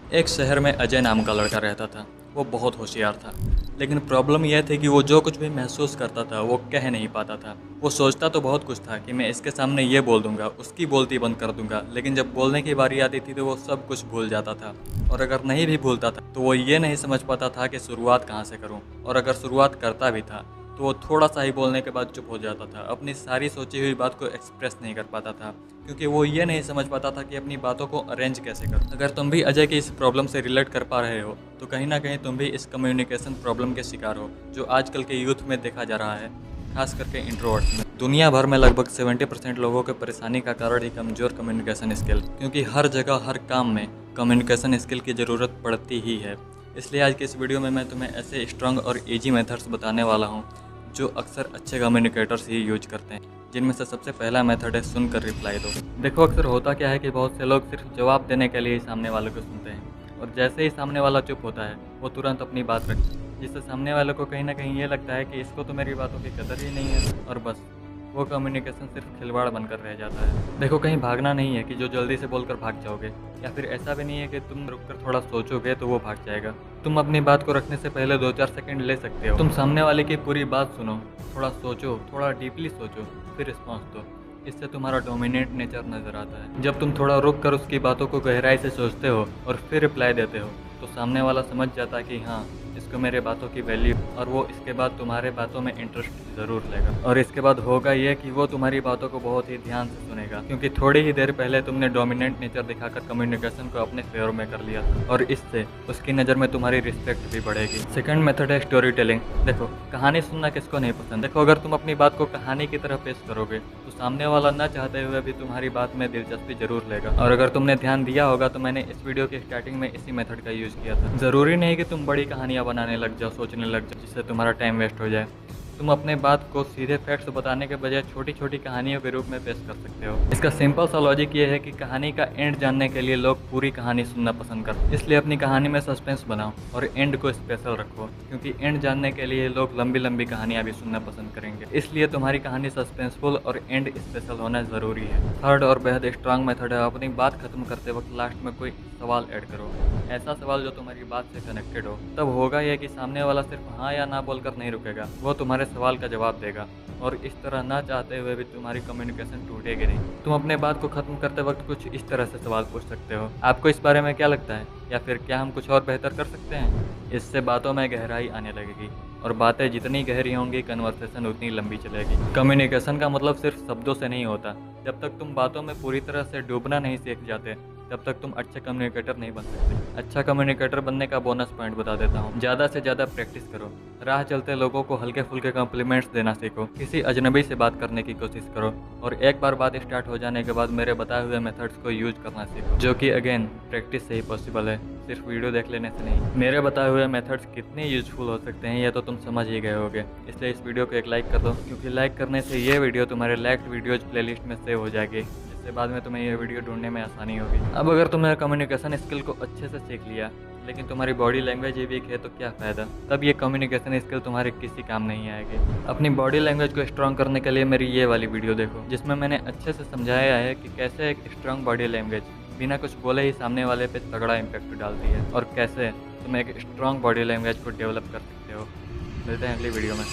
एक शहर में अजय नाम का लड़का रहता था। वो बहुत होशियार था, लेकिन प्रॉब्लम यह थी कि वो जो कुछ भी महसूस करता था वो कह नहीं पाता था। वो सोचता तो बहुत कुछ था कि मैं इसके सामने ये बोल दूंगा, उसकी बोलती बंद कर दूंगा, लेकिन जब बोलने की बारी आती थी तो वो सब कुछ भूल जाता था। और अगर नहीं भी भूलता था तो वो ये नहीं समझ पाता था कि शुरुआत कहाँ से करूँ। और अगर शुरुआत करता भी था तो वो थोड़ा सा ही बोलने के बाद चुप हो जाता था। अपनी सारी सोची हुई बात को एक्सप्रेस नहीं कर पाता था, क्योंकि वो ये नहीं समझ पाता था कि अपनी बातों को अरेंज कैसे कर। अगर तुम भी अजय की इस प्रॉब्लम से रिलेट कर पा रहे हो तो कहीं ना कहीं तुम भी इस कम्युनिकेशन प्रॉब्लम के शिकार हो, जो आजकल के यूथ में देखा जा रहा है, खास करके इंट्रोवर्ट्स में। दुनिया भर में लगभग 70% लोगों के परेशानी का कारण ही कमजोर कम्युनिकेशन स्किल, क्योंकि हर जगह हर काम में कम्युनिकेशन स्किल की ज़रूरत पड़ती ही है। इसलिए आज के इस वीडियो में मैं तुम्हें ऐसे स्ट्रांग और इजी मेथड्स बताने वाला हूँ जो अक्सर अच्छे कम्युनिकेटर्स ही यूज करते हैं, जिनमें से सबसे पहला मेथड है सुनकर रिप्लाई दो। देखो, अक्सर होता क्या है कि बहुत से लोग सिर्फ जवाब देने के लिए ही सामने वाले को सुनते हैं, और जैसे ही सामने वाला चुप होता है वो तुरंत अपनी बात रखते हैं, जिससे सामने वाले को कहीं ना कहीं ये लगता है कि इसको तो मेरी बातों की कदर ही नहीं है, और बस वो कम्युनिकेशन सिर्फ खिलवाड़ बनकर रह जाता है। देखो, कहीं भागना नहीं है कि जो जल्दी से बोलकर भाग जाओगे, या फिर ऐसा भी नहीं है कि तुम रुककर थोड़ा सोचोगे तो वो भाग जाएगा। तुम अपनी बात को रखने से पहले 2-4 सेकंड ले सकते हो। तुम सामने वाले की पूरी बात सुनो, थोड़ा सोचो, थोड़ा डीपली सोचो, फिर रिस्पॉन्स दो। इससे तुम्हारा डोमिनेट नेचर नजर आता है। जब तुम थोड़ा रुक कर उसकी बातों को गहराई से सोचते हो और फिर रिप्लाई देते हो तो सामने वाला समझ जाता है कि हाँ, इसको मेरे बातों की वैल्यू, और वो इसके बाद तुम्हारे बातों में इंटरेस्ट ज़रूर लेगा। और इसके बाद होगा ये कि वो तुम्हारी बातों को बहुत ही ध्यान से सुनेगा, क्योंकि थोड़ी ही देर पहले तुमने डोमिनेंट नेचर दिखाकर कम्युनिकेशन को अपने फेवर में कर लिया था, और इससे उसकी नज़र में तुम्हारी रिस्पेक्ट भी बढ़ेगी। सेकंड मेथड है स्टोरी टेलिंग। देखो, कहानी सुनना किसको नहीं पसंद। देखो, अगर तुम अपनी बात को कहानी की तरह पेश करोगे तो सामने वाला न चाहते हुए भी तुम्हारी बात में दिलचस्पी जरूर लेगा। और अगर तुमने ध्यान दिया होगा तो मैंने इस वीडियो की स्टार्टिंग में इसी मेथड का यूज़ किया था। ज़रूरी नहीं कि तुम बड़ी कहानियाँ बनाने लग जाओ, सोचने लग जाओ, जिससे तुम्हारा टाइम वेस्ट हो जाए। तुम अपने बात को सीधे फैक्ट्स बताने के बजाय छोटी छोटी कहानियों के रूप में पेश कर सकते हो। इसका सिंपल सा लॉजिक ये है कि कहानी का एंड जानने के लिए लोग पूरी कहानी सुनना पसंद करते हैं। इसलिए अपनी कहानी में सस्पेंस बनाओ और एंड को स्पेशल रखो, क्योंकि एंड जानने के लिए लोग लंबी लंबी कहानियाँ भी सुनना पसंद करेंगे। इसलिए तुम्हारी कहानी सस्पेंसफुल और एंड स्पेशल होना जरूरी है। थर्ड और बेहद स्ट्रांग मेथड है, अपनी बात खत्म करते वक्त लास्ट में कोई सवाल ऐड करो। ऐसा सवाल जो तुम्हारी बात से कनेक्टेड हो। तब होगा यह कि सामने वाला सिर्फ हाँ या ना बोलकर नहीं रुकेगा, वो तुम्हारे सवाल का जवाब देगा, और इस तरह ना चाहते हुए भी तुम्हारी कम्युनिकेशन टूटेगी नहीं। तुम अपने बात को खत्म करते वक्त कुछ इस तरह से सवाल पूछ सकते हो, आपको इस बारे में क्या लगता है, या फिर क्या हम कुछ और बेहतर कर सकते हैं। इससे बातों में गहराई आने लगेगी, और बातें जितनी गहरी होंगी कन्वर्सेशन उतनी लंबी चलेगी। कम्युनिकेशन का मतलब सिर्फ शब्दों से नहीं होता। जब तक तुम बातों में पूरी तरह से डूबना नहीं सीख जाते तब तक तुम अच्छे कम्युनिकेटर नहीं बन सकते। अच्छा कम्युनिकेटर बनने का बोनस पॉइंट बता देता हूँ। ज़्यादा से ज़्यादा प्रैक्टिस करो। राह चलते लोगों को हल्के फुल्के कॉम्प्लीमेंट्स देना सीखो। किसी अजनबी से बात करने की कोशिश करो, और एक बार बात स्टार्ट हो जाने के बाद मेरे बताए हुए मेथड्स को यूज करना सीखो, जो कि अगेन प्रैक्टिस से ही पॉसिबल है, सिर्फ वीडियो देख लेने से नहीं। मेरे बताए हुए मेथड्स कितने यूजफुल हो सकते हैं ये तो तुम समझ ही गए होगे। इसलिए इस वीडियो को एक लाइक कर दो, क्योंकि लाइक करने से ये वीडियो तुम्हारे लाइक्ड वीडियोज प्लेलिस्ट में सेव हो जाएगी, जिससे बाद में तुम्हें ये वीडियो ढूंढने में आसानी होगी। अब अगर तुमने कम्युनिकेशन स्किल को अच्छे से सीख लिया लेकिन तुम्हारी बॉडी लैंग्वेज ही वीक है तो क्या फ़ायदा। तब ये कम्युनिकेशन स्किल तुम्हारे किसी काम नहीं आएगी। अपनी बॉडी लैंग्वेज को स्ट्रॉन्ग करने के लिए मेरी ये वाली वीडियो देखो, जिसमें मैंने अच्छे से समझाया है कि कैसे एक स्ट्रॉन्ग बॉडी लैंग्वेज बिना कुछ बोले ही सामने वाले पे तगड़ा इम्पैक्ट डालती है, और कैसे तुम एक स्ट्रॉन्ग बॉडी लैंग्वेज को डेवलप कर सकते हो। मिलते हैं अगली वीडियो में।